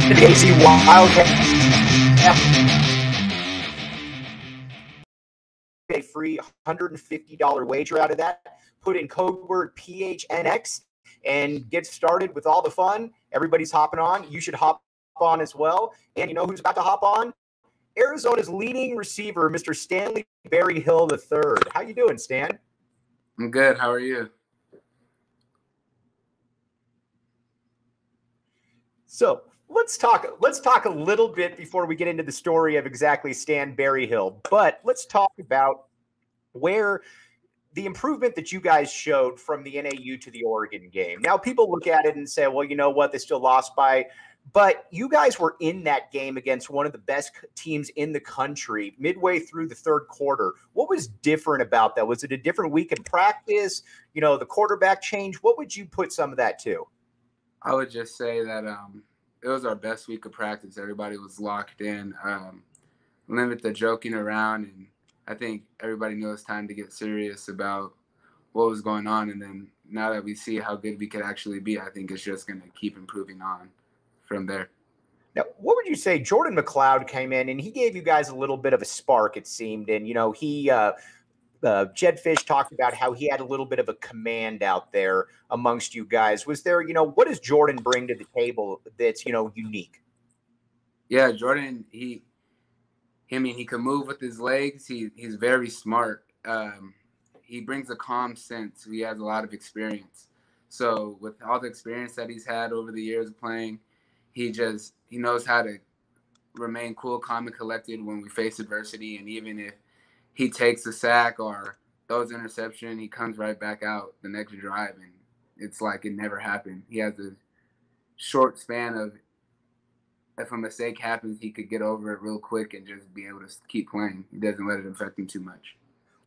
The AC Wildcats a free $150 wager out of that. Put in code word PHNX and get started with all the fun. Everybody's hopping on. You should hop on as well. And you know who's about to hop on? Arizona's leading receiver, Mr. Stanley Berryhill III. How you doing, Stan? I'm good. How are you? So let's talk a little bit before we get into the story of exactly Stan Berryhill. But let's talk about where the improvement that you guys showed from the NAU to the Oregon game. Now, people look at it and say, well, you know what? They still lost by. But you guys were in that game against one of the best teams in the country midway through the third quarter. What was different about that? Was it a different week in practice? You know, the quarterback change? What would you put some of that to? I would just say that it was our best week of practice. Everybody was locked in, limit the joking around, and I think everybody knew it's time to get serious about what was going on. And then now that we see how good we could actually be, I think it's just going to keep improving on from there. Now, what would you say? Jordan McLeod came in and he gave you guys a little bit of a spark, it seemed. And, you know, Jed Fish talked about how he had a little bit of a command out there amongst you guys. Was there, you know, what does Jordan bring to the table that's, you know, unique? Yeah, Jordan, he can move with his legs. He's very smart. He brings a calm sense. He has a lot of experience. So with all the experience that he's had over the years of playing, he knows how to remain cool, calm, and collected when we face adversity. And even if he takes a sack or throws an interception, he comes right back out the next drive, and it's like it never happened. He has a short span of, if a mistake happens, he could get over it real quick and just be able to keep playing. He doesn't let it affect him too much.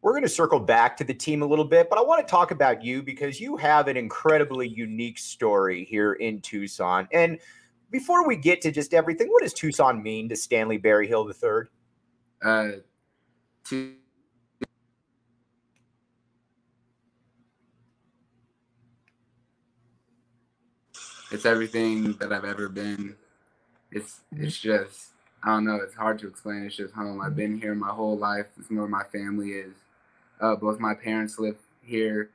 We're going to circle back to the team a little bit, but I want to talk about you because you have an incredibly unique story here in Tucson. And before we get to just everything, what does Tucson mean to Stanley Berryhill III? It's everything that I've ever been. It's just, I don't know, it's hard to explain. It's just home. I've been here my whole life. It's where my family is. Both my parents live here.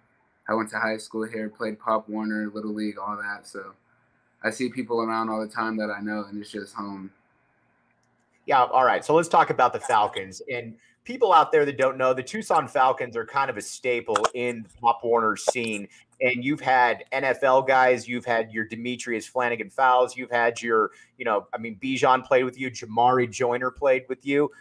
I went to high school here, played Pop Warner, Little League, all that. So I see people around all the time that I know, and it's just home. Yeah, all right. So let's talk about the Falcons. And people out there that don't know, the Tucson Falcons are kind of a staple in the Pop Warner scene. And you've had NFL guys, you've had your Demetrius Flanagan Fowles, you've had your, you know, I mean, Bijan played with you, Jamari Joyner played with you.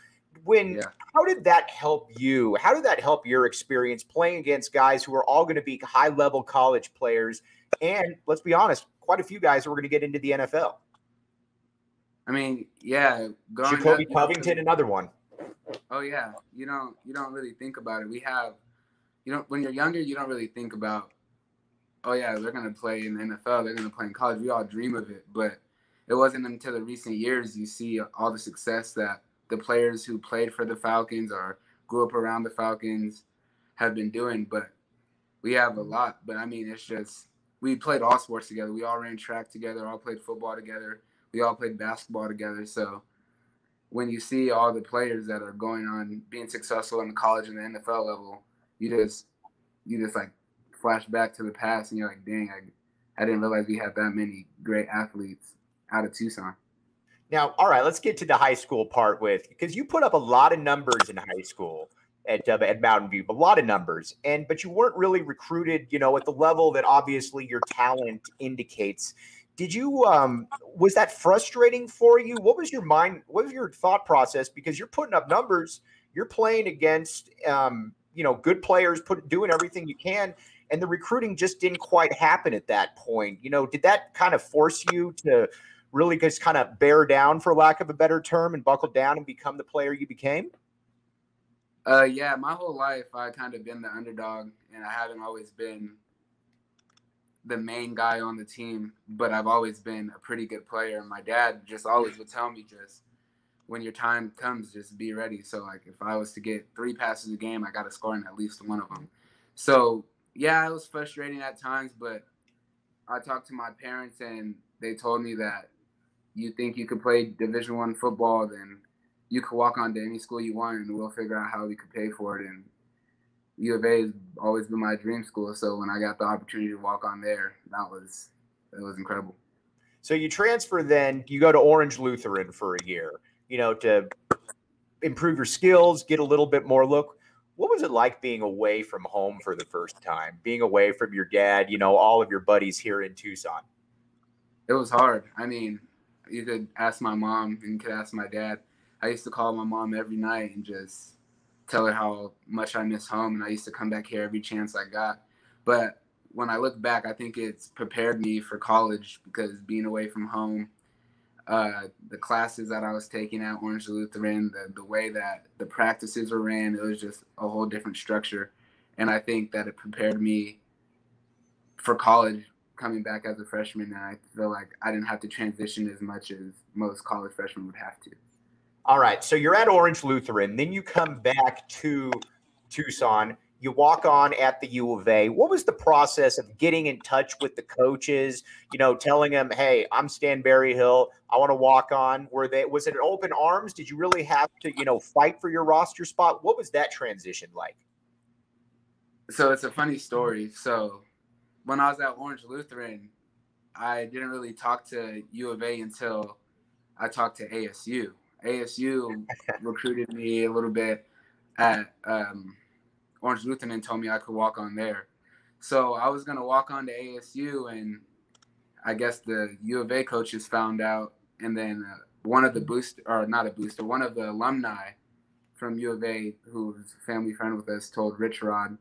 How did that help you? How did that help your experience playing against guys who are all going to be high-level college players? And let's be honest, quite a few guys who are going to get into the NFL. I mean, yeah. Jacoby Covington, another one. Oh yeah, you don't really think about it. When you're younger, you don't really think about, oh yeah, they're gonna play in the NFL, they're gonna play in college. We all dream of it, but it wasn't until the recent years you see all the success that the players who played for the Falcons or grew up around the Falcons have been doing. But we have a lot. But I mean, it's just, we played all sports together. We all ran track together, all played football together. We all played basketball together. So when you see all the players that are going on being successful in the college and the NFL level, you just like flash back to the past and you're like, dang, I didn't realize we had that many great athletes out of Tucson. Now, all right, let's get to the high school part because you put up a lot of numbers in high school at Mountain View, a lot of numbers, but you weren't really recruited, you know, at the level that obviously your talent indicates. Did you, was that frustrating for you? What was your thought process? Because you're putting up numbers, you're playing against, you know, good players, doing everything you can, and the recruiting just didn't quite happen at that point. You know, did that kind of force you to really just kind of bear down, for lack of a better term, and buckle down and become the player you became? Yeah, my whole life I kind of been the underdog, and I haven't always been the main guy on the team, but I've always been a pretty good player. My dad just always would tell me, just when your time comes, just be ready. So like if I was to get 3 passes a game, I got to score in at least one of them. So yeah, it was frustrating at times, but I talked to my parents and they told me that you think you could play Division I football, then you could walk on to any school you want, and we'll figure out how we could pay for it. And U of A has always been my dream school, so when I got the opportunity to walk on there, it was incredible. So you transfer, then you go to Orange Lutheran for a year, to improve your skills, get a little bit more look. What was it like being away from home for the first time, being away from your dad, all of your buddies here in Tucson? It was hard. I mean, you could ask my mom and you could ask my dad. I used to call my mom every night and just tell her how much I miss home, and I used to come back here every chance I got. But when I look back, I think it's prepared me for college, because being away from home, the classes that I was taking at Orange Lutheran, the way that the practices were ran, it was just a whole different structure. And I think that it prepared me for college coming back as a freshman, and I feel like I didn't have to transition as much as most college freshmen would have to. All right, so you're at Orange Lutheran, then you come back to Tucson. You walk on at the U of A. What was the process of getting in touch with the coaches, telling them, hey, I'm Stan Berryhill, I want to walk on? Was it open arms? Did you really have to, fight for your roster spot? What was that transition like? So it's a funny story. So when I was at Orange Lutheran, I didn't really talk to U of A until I talked to ASU. ASU recruited me a little bit at Orange Lutheran and told me I could walk on there. So I was going to walk on to ASU, and I guess the U of A coaches found out, and then one of the alumni from U of A, who was a family friend with us, told Rich Rod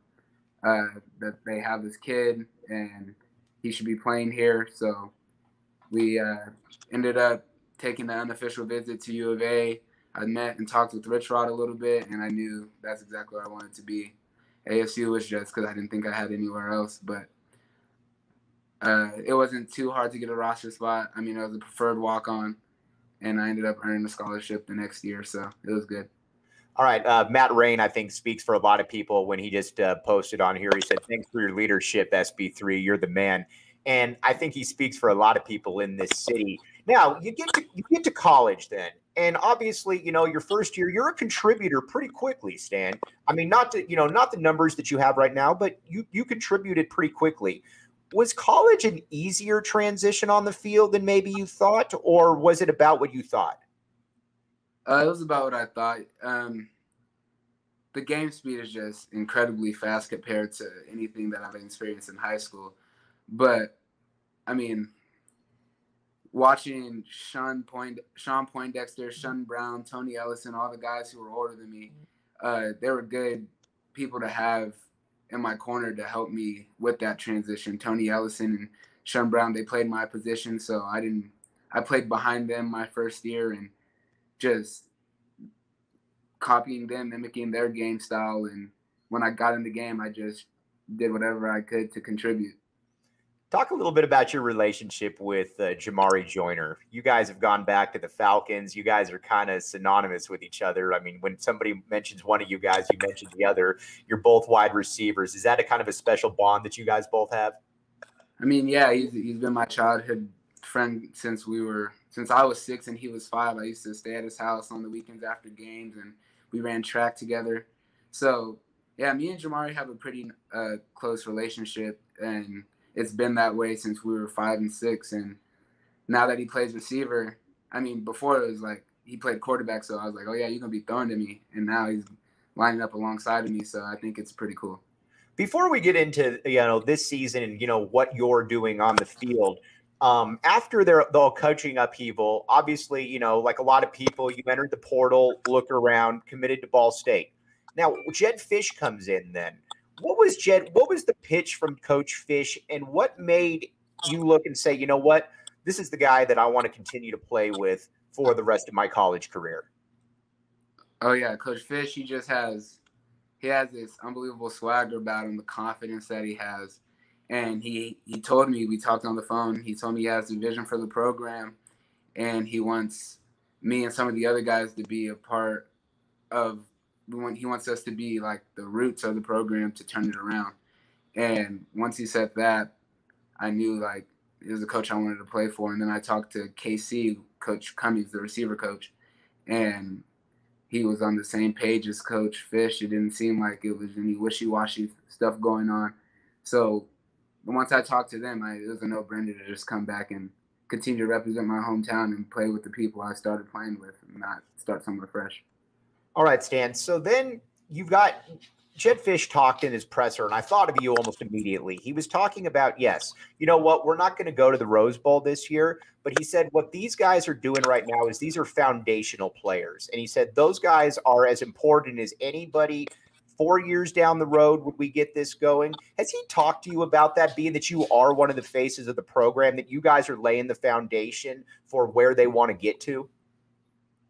that they have this kid and he should be playing here. So we ended up taking the unofficial visit to U of A. I met and talked with Rich Rod a little bit, and I knew that's exactly where I wanted to be. ASU was just because I didn't think I had anywhere else, but it wasn't too hard to get a roster spot. I mean, it was a preferred walk-on, and I ended up earning a scholarship the next year, so it was good. All right. Matt Rain, I think, speaks for a lot of people when he just posted on here. He said, thanks for your leadership, SB3. You're the man. And I think he speaks for a lot of people in this city. Now, you get to college then. And obviously, your first year, you're a contributor pretty quickly, Stan. I mean, not the numbers that you have right now, but you contributed pretty quickly. Was college an easier transition on the field than maybe you thought, or was it about what you thought? It was about what I thought. The game speed is just incredibly fast compared to anything that I've experienced in high school. But, I mean, watching Sean Poindexter, Sean Brown, Tony Ellison, all the guys who were older than me, they were good people to have in my corner to help me with that transition. Tony Ellison and Sean Brown, they played my position, so I played behind them my first year, and just copying them, mimicking their game style. And when I got in the game, I just did whatever I could to contribute. Talk a little bit about your relationship with Jamari Joyner. You guys have gone back to the Falcons. You guys are kind of synonymous with each other. I mean, when somebody mentions one of you guys, you mention the other. You're both wide receivers. Is that a kind of a special bond that you guys both have? I mean, yeah, he's been my childhood friend since I was 6 and he was 5. I used to stay at his house on the weekends after games, and we ran track together. So, yeah, me and Jamari have a pretty close relationship, and it's been that way since we were 5 and 6. And now that he plays receiver, I mean, before it was like he played quarterback, so I was like, oh, yeah, you're going to be throwing to me. And now he's lining up alongside of me, so I think it's pretty cool. Before we get into, this season and, what you're doing on the field, after the coaching upheaval, obviously, like a lot of people, you entered the portal, look around, committed to Ball State. Now, Jedd Fisch comes in then. What was the pitch from Coach Fisch, and what made you look and say, you know what, this is the guy that I want to continue to play with for the rest of my college career? Oh, yeah, Coach Fisch, he has this unbelievable swagger about him, the confidence that he has. And he told me, we talked on the phone, he told me he has a vision for the program, and he wants me and some of the other guys to be a part of, he wants us to be like the roots of the program to turn it around. And once he said that, I knew like he was a coach I wanted to play for. And then I talked to KC, Coach Cummings, the receiver coach, and he was on the same page as Coach Fish. It didn't seem like it was any wishy-washy stuff going on. So once I talked to them, it was a no-brainer to just come back and continue to represent my hometown and play with the people I started playing with and not start somewhere fresh. All right, Stan. So then you've got Jedd Fisch talked in his presser, and I thought of you almost immediately. He was talking about, yes, you know what, we're not going to go to the Rose Bowl this year, but he said what these guys are doing right now is these are foundational players. And he said those guys are as important as anybody 4 years down the road when we get this going. Has he talked to you about that, being that you are one of the faces of the program, that you guys are laying the foundation for where they want to get to?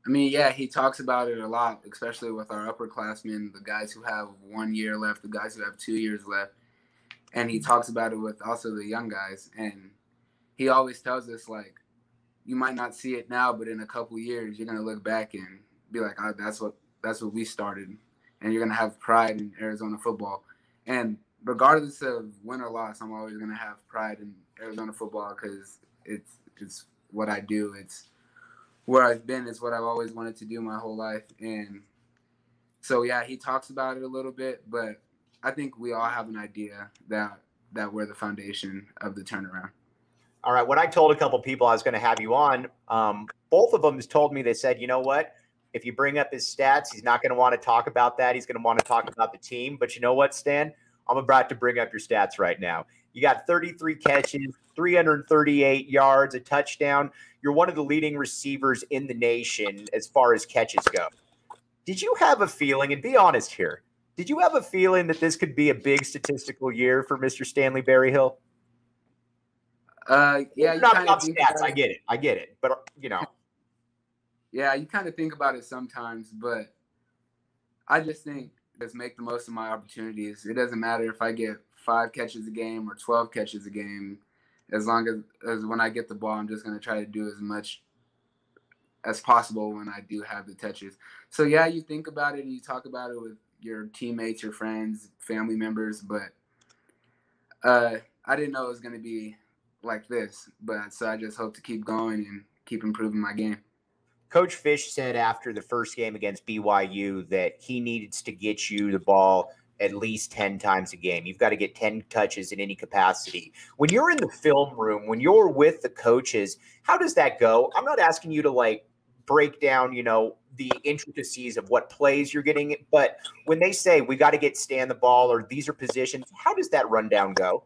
I mean, yeah, he talks about it a lot, especially with our upperclassmen, the guys who have 1 year left, the guys who have 2 years left. And he talks about it with also the young guys. And he always tells us, like, you might not see it now, but in a couple years, you're going to look back and be like, oh, that's what we started. And you're going to have pride in Arizona football. And regardless of win or loss, I'm always going to have pride in Arizona football because it's what I do. It's where I've been. It's what I've always wanted to do my whole life. And so, yeah, he talks about it a little bit, but I think we all have an idea that we're the foundation of the turnaround. All right. When I told a couple people I was going to have you on, both of them told me, they said, you know what? If you bring up his stats, he's not going to want to talk about that. He's going to want to talk about the team. But you know what, Stan? I'm about to bring up your stats right now. You got 33 catches, 338 yards, a touchdown. You're one of the leading receivers in the nation as far as catches go. Did you have a feeling, and be honest here, did you have a feeling that this could be a big statistical year for Mr. Stanley Berryhill? Yeah, not stats. I get it. But, you know. Yeah, you kind of think about it sometimes, but I just think just make the most of my opportunities. It doesn't matter if I get 5 catches a game or 12 catches a game. As long as when I get the ball, I'm just going to try to do as much as possible when I do have the touches. So, yeah, you think about it and you talk about it with your teammates, your friends, family members, but I didn't know it was going to be like this. But so I just hope to keep going and keep improving my game. Coach Fish said after the first game against BYU that he needs to get you the ball at least 10 times a game. You've got to get 10 touches in any capacity. When you're in the film room, when you're with the coaches, how does that go? I'm not asking you to like break down, you know, the intricacies of what plays you're getting, but when they say we got to get Stan the ball or these are positions, how does that rundown go?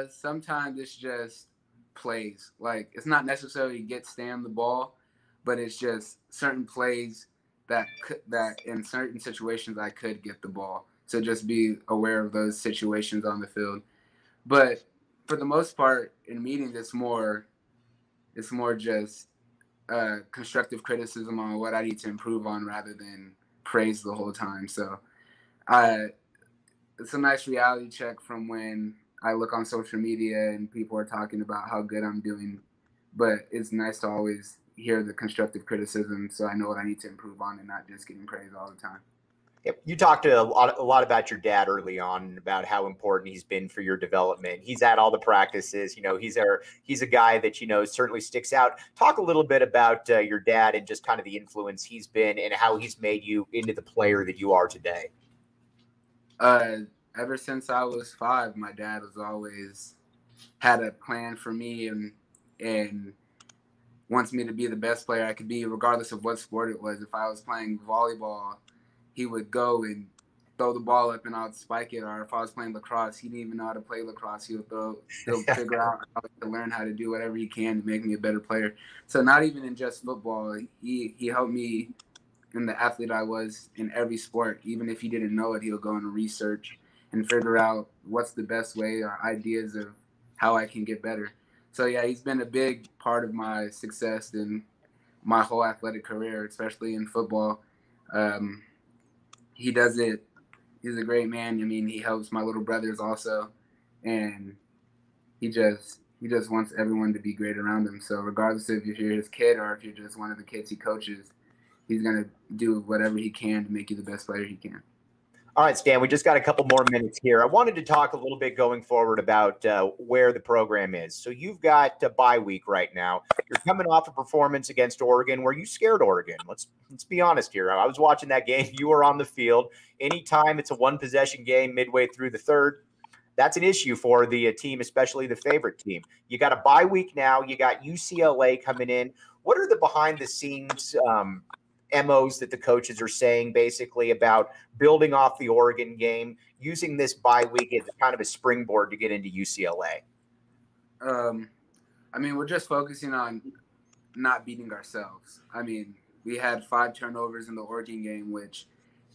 Sometimes it's just plays. Like, it's not necessarily get Stan the ball, but it's just certain plays that in certain situations I could get the ball. So just be aware of those situations on the field. But for the most part, in meetings, it's more just constructive criticism on what I need to improve on rather than praise the whole time. So it's a nice reality check from when I look on social media and people are talking about how good I'm doing, but it's nice to always hear the constructive criticism so I know what I need to improve on and not just getting praised all the time. Yep. You talked a lot about your dad early on, about how important he's been for your development. He's at all the practices. You know, he's a guy that, you know, certainly sticks out. Talk a little bit about your dad and just kind of the influence he's been and how he's made you into the player that you are today. Ever since I was 5, my dad has always had a plan for me and wants me to be the best player I could be, regardless of what sport it was. If I was playing volleyball, he would go and throw the ball up and I would spike it. Or if I was playing lacrosse, he didn't even know how to play lacrosse. He'll figure out how to learn how to do whatever he can to make me a better player. So not even in just football, he helped me in the athlete I was in every sport. Even if he didn't know it, he'll go and research and figure out what's the best way or ideas of how I can get better. So, yeah, he's been a big part of my success in my whole athletic career, especially in football. He does it. He's a great man. I mean, he helps my little brothers also. And he just wants everyone to be great around him. So regardless of if you're his kid or if you're just one of the kids he coaches, he's going to do whatever he can to make you the best player he can. All right, Stan, we just got a couple more minutes here. I wanted to talk a little bit going forward about where the program is. So you've got a bye week right now. You're coming off a performance against Oregon where you scared Oregon. Let's be honest here. I was watching that game. You were on the field. Anytime it's a one-possession game midway through the third, that's an issue for the team, especially the favorite team. You got a bye week now. You got UCLA coming in. What are the behind-the-scenes MOs that the coaches are saying basically about building off the Oregon game, using this bye week as kind of a springboard to get into UCLA? I mean, we're just focusing on not beating ourselves. I mean, we had 5 turnovers in the Oregon game, which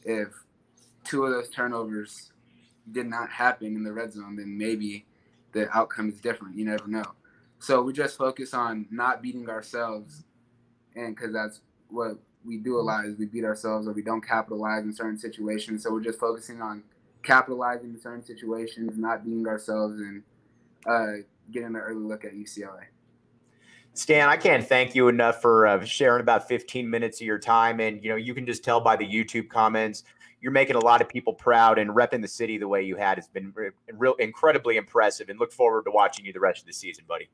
if 2 of those turnovers did not happen in the red zone, then maybe the outcome is different. You never know. So we just focus on not beating ourselves, and because that's what we do a lot is we beat ourselves or we don't capitalize in certain situations. So we're just focusing on capitalizing in certain situations, not beating ourselves, and getting an early look at UCLA. Stan, I can't thank you enough for sharing about 15 minutes of your time. And, you can just tell by the YouTube comments, you're making a lot of people proud, and repping the city the way you had has been real incredibly impressive, and look forward to watching you the rest of the season, buddy.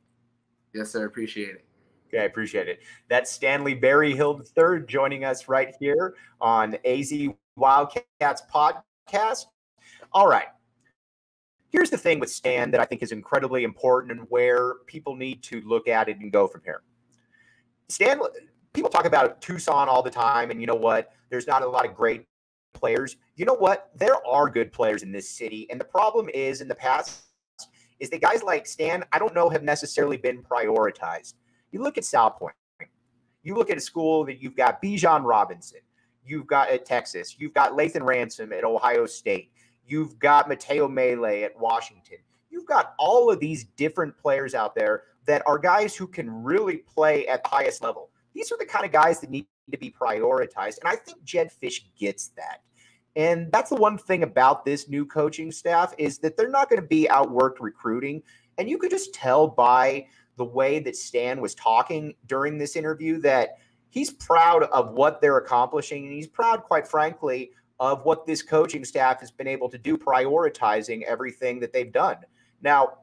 Yes, sir. Appreciate it. Okay, I appreciate it. That's Stanley Berryhill III joining us right here on AZ Wildcats podcast. All right. Here's the thing with Stan that I think is incredibly important and where people need to look at it and go from here. Stan, people talk about Tucson all the time, and you know what? There's not a lot of great players. You know what? There are good players in this city, and the problem is in the past is that guys like Stan, I don't know, have necessarily been prioritized. You look at South Point. You look at a school that you've got Bijan Robinson. You've got at Texas. You've got Lathan Ransom at Ohio State. You've got Mateo Melee at Washington. You've got all of these different players out there that are guys who can really play at the highest level. These are the kind of guys that need to be prioritized. And I think Jedd Fisch gets that. And that's the one thing about this new coaching staff is that they're not going to be outworked recruiting. And you could just tell by the way that Stan was talking during this interview that he's proud of what they're accomplishing. And he's proud, quite frankly, of what this coaching staff has been able to do, prioritizing everything that they've done. Now,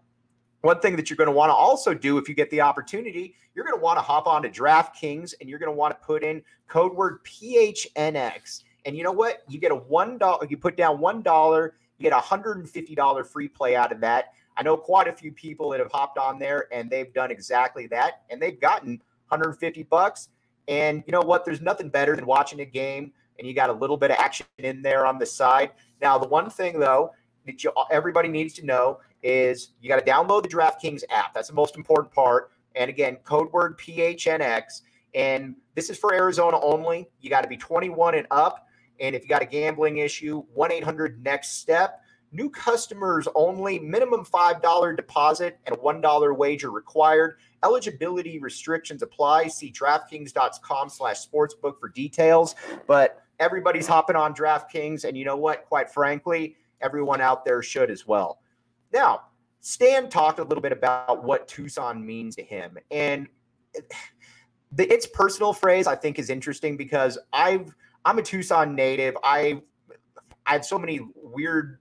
one thing that you're going to want to also do if you get the opportunity, you're going to want to hop on to DraftKings and you're going to want to put in code word PHNX. And you know what? You get a $1, you put down $1, you get a $150 free play out of that. I know quite a few people that have hopped on there and they've done exactly that, and they've gotten $150. And you know what? There's nothing better than watching a game and you got a little bit of action in there on the side. Now, the one thing, though, that everybody needs to know is you got to download the DraftKings app. That's the most important part. And again, code word PHNX. And this is for Arizona only. You got to be 21 and up. And if you got a gambling issue, 1-800-NEXT-STEP. New customers only, minimum $5 deposit and a $1 wager required. Eligibility restrictions apply. See DraftKings.com/sportsbook for details. But everybody's hopping on DraftKings, and you know what? Quite frankly, everyone out there should as well. Now, Stan talked a little bit about what Tucson means to him. And its personal phrase I think is interesting because I'm a Tucson native. I have so many weird,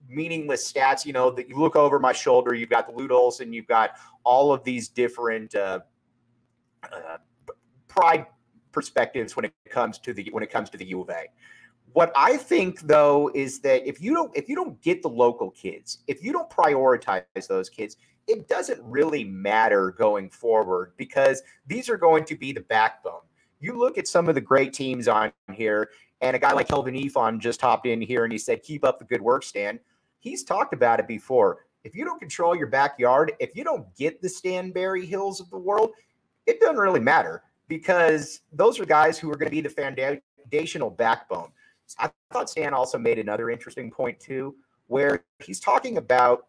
meaningless stats, that you look over my shoulder. You've got the Lute Olson. You've got all of these different pride perspectives when it comes to the U of A. What I think, though, is that if you don't get the local kids, if you don't prioritize those kids, it doesn't really matter going forward because these are going to be the backbone. You look at some of the great teams on here, and a guy like Kelvin Efon just hopped in here and he said, "Keep up the good work, Stan." He's talked about it before. If you don't control your backyard, if you don't get the Stan Berryhills of the world, it doesn't really matter because those are guys who are going to be the foundational backbone. I thought Stan also made another interesting point too, where he's talking about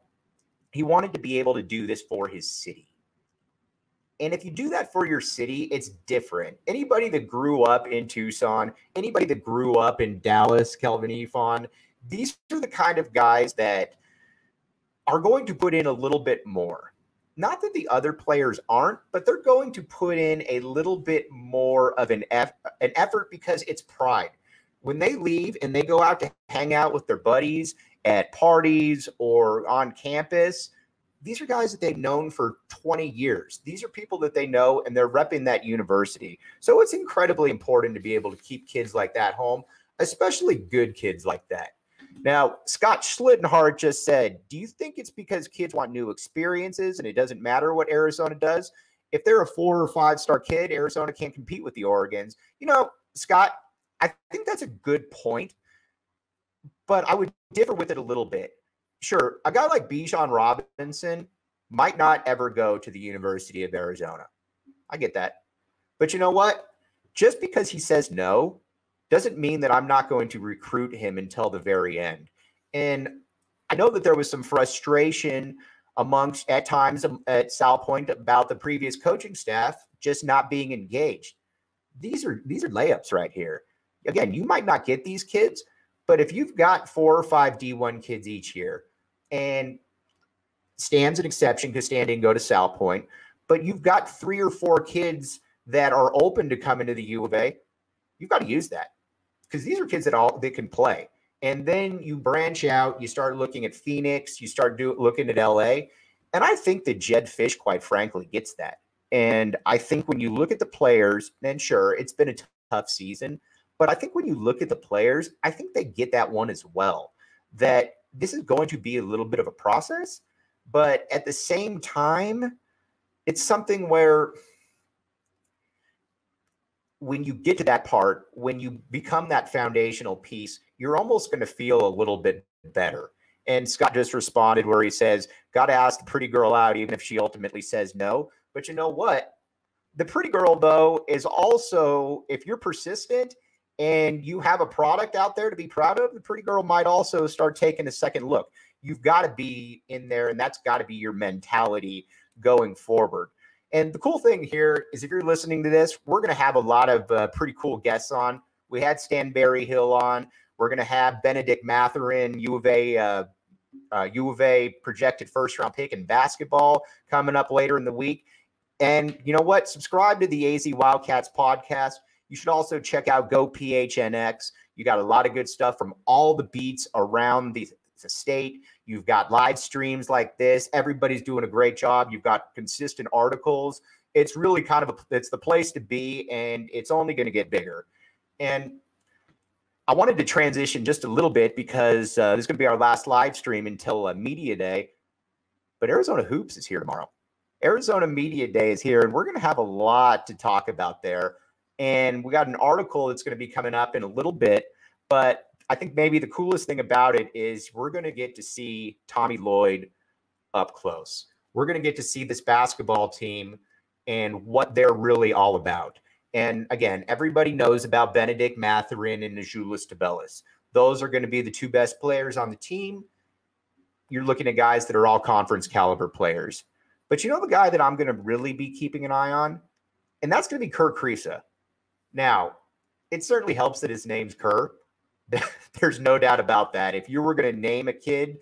he wanted to be able to do this for his city. And if you do that for your city, it's different. Anybody that grew up in Tucson, anybody that grew up in Dallas, Kelvin Efon, these are the kind of guys that are going to put in a little bit more. Not that the other players aren't, but they're going to put in a little bit more of an effort because it's pride. when they leave and they go out to hang out with their buddies at parties or on campus, these are guys that they've known for 20 years. These are people that they know, and they're repping that university. So it's incredibly important to be able to keep kids like that home, especially good kids like that. Now, Scott Schlittenhardt just said, do you think it's because kids want new experiences and it doesn't matter what Arizona does? If they're a 4 or 5-star kid, Arizona can't compete with the Oregons. You know, Scott, I think that's a good point, but I would differ with it a little bit. Sure, a guy like Bijan Robinson might not ever go to the University of Arizona. I get that. But you know what? Just because he says no doesn't mean that I'm not going to recruit him until the very end. And I know that there was some frustration amongst, at times, at Sal Point about the previous coaching staff just not being engaged. These are layups right here. Again, you might not get these kids, but if you've got 4 or 5 D1 kids each year, and Stan's an exception because Stan didn't go to Sal Point, but you've got 3 or 4 kids that are open to coming to the U of A, you've got to use that because these are kids that can play. And then you branch out, you start looking at Phoenix, you start looking at LA. And I think that Jed Fish, quite frankly, gets that. And I think when you look at the players, and sure, it's been a tough season, but I think when you look at the players, I think they get that one as well, that this is going to be a little bit of a process, but at the same time, it's something where when you get to that part, when you become that foundational piece, you're almost going to feel a little bit better. And Scott just responded where he says, got to ask the pretty girl out, even if she ultimately says no. But you know what? The pretty girl, though, is also, if you're persistent and you have a product out there to be proud of, the pretty girl might also start taking a second look. You've got to be in there, and that's got to be your mentality going forward. And the cool thing here is if you're listening to this, we're going to have a lot of pretty cool guests on. We had Stanley Berryhill on. We're going to have Benedict Mathurin, U of A projected first-round pick in basketball coming up later in the week. And you know what? Subscribe to the AZ Wildcats podcast. You should also check out Go PHNX. You got a lot of good stuff from all the beats around the state. You've got live streams like this. Everybody's doing a great job. You've got consistent articles. It's really kind of it's the place to be, and it's only going to get bigger. And I wanted to transition just a little bit because this is going to be our last live stream until Media Day. But Arizona Hoops is here tomorrow. Arizona Media Day is here, and we're going to have a lot to talk about there. And we got an article that's going to be coming up in a little bit, but I think maybe the coolest thing about it is we're going to get to see Tommy Lloyd up close. We're going to get to see this basketball team and what they're really all about. And again, everybody knows about Benedict Mathurin and Azuolas Tubelis. Those are going to be the 2 best players on the team. You're looking at guys that are all conference caliber players. But you know the guy that I'm going to really be keeping an eye on? And that's going to be Kerr Kriisa. Now, it certainly helps that his name's Kerr. There's no doubt about that. If you were going to name a kid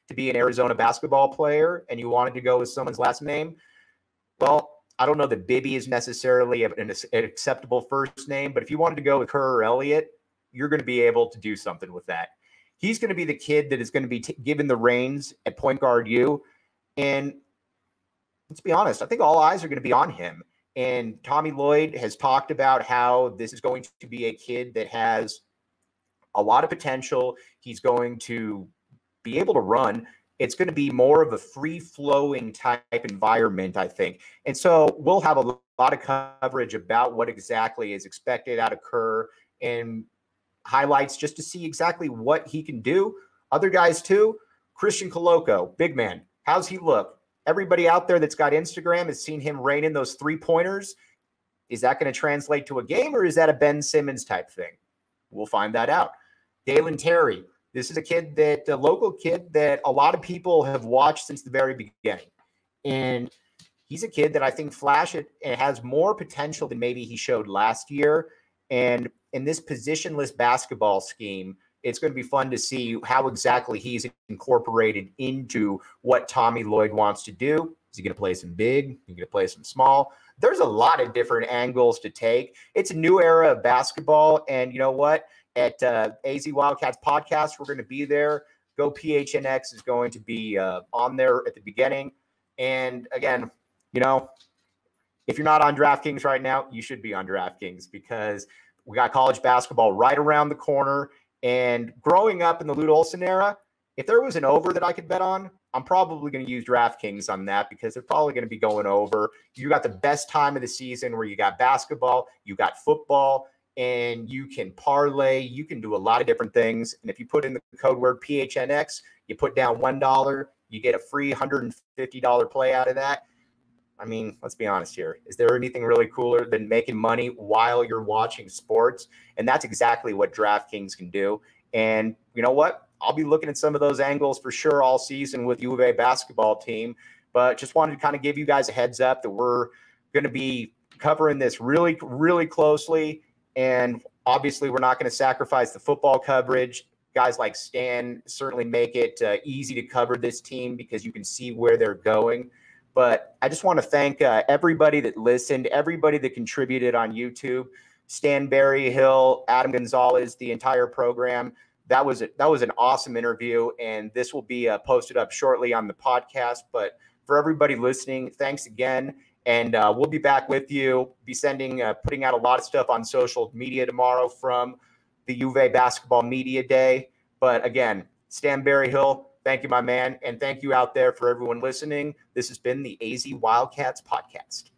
to be an Arizona basketball player and you wanted to go with someone's last name, well, I don't know that Bibby is necessarily an acceptable first name, but if you wanted to go with Kerr or Elliott, you're going to be able to do something with that. He's going to be the kid that is going to be given the reins at point guard U. And let's be honest, I think all eyes are going to be on him. And Tommy Lloyd has talked about how this is going to be a kid that has a lot of potential. He's going to be able to run. It's going to be more of a free-flowing type environment, I think. And so we'll have a lot of coverage about what exactly is expected out of Kerr and highlights just to see exactly what he can do. Other guys too. Christian Coloco, big man. How's he look? Everybody out there that's got Instagram has seen him rain in those 3-pointers. Is that going to translate to a game, or is that a Ben Simmons type thing? We'll find that out. Jaylen Terry. This is a local kid that a lot of people have watched since the very beginning. And he's a kid that I think has more potential than maybe he showed last year. And in this positionless basketball scheme, it's going to be fun to see how exactly he's incorporated into what Tommy Lloyd wants to do. Is he going to play some big? Is he going to play some small? There's a lot of different angles to take. It's a new era of basketball. And you know what? at AZ Wildcats podcast. We're going to be there. Go PHNX is going to be on there at the beginning. And again, you know, if you're not on DraftKings right now, you should be on DraftKings because we got college basketball right around the corner. And growing up in the Lute Olson era, if there was an over that I could bet on, I'm probably going to use DraftKings on that because they're probably going to be going over. You got the best time of the season where you got basketball, you got football, and you can parlay. You can do a lot of different things. And if you put in the code word PHNX, you put down $1, you get a free $150 play out of that. I mean, let's be honest here. Is there anything really cooler than making money while you're watching sports? And that's exactly what DraftKings can do. And you know what? I'll be looking at some of those angles for sure all season with U of A basketball team. But just wanted to kind of give you guys a heads up that we're going to be covering this really, really closely. And obviously, we're not going to sacrifice the football coverage. Guys like Stan certainly make it easy to cover this team because you can see where they're going. But I just want to thank everybody that listened, everybody that contributed on YouTube, Stan Berryhill, Adam Gonzalez, the entire program. That was an awesome interview, and this will be posted up shortly on the podcast. But for everybody listening, thanks again, and we'll be back with you. Be putting out a lot of stuff on social media tomorrow from the U of A Basketball Media Day. But again, Stan Berryhill, thank you, my man, and thank you out there for everyone listening. This has been the AZ Wildcats podcast.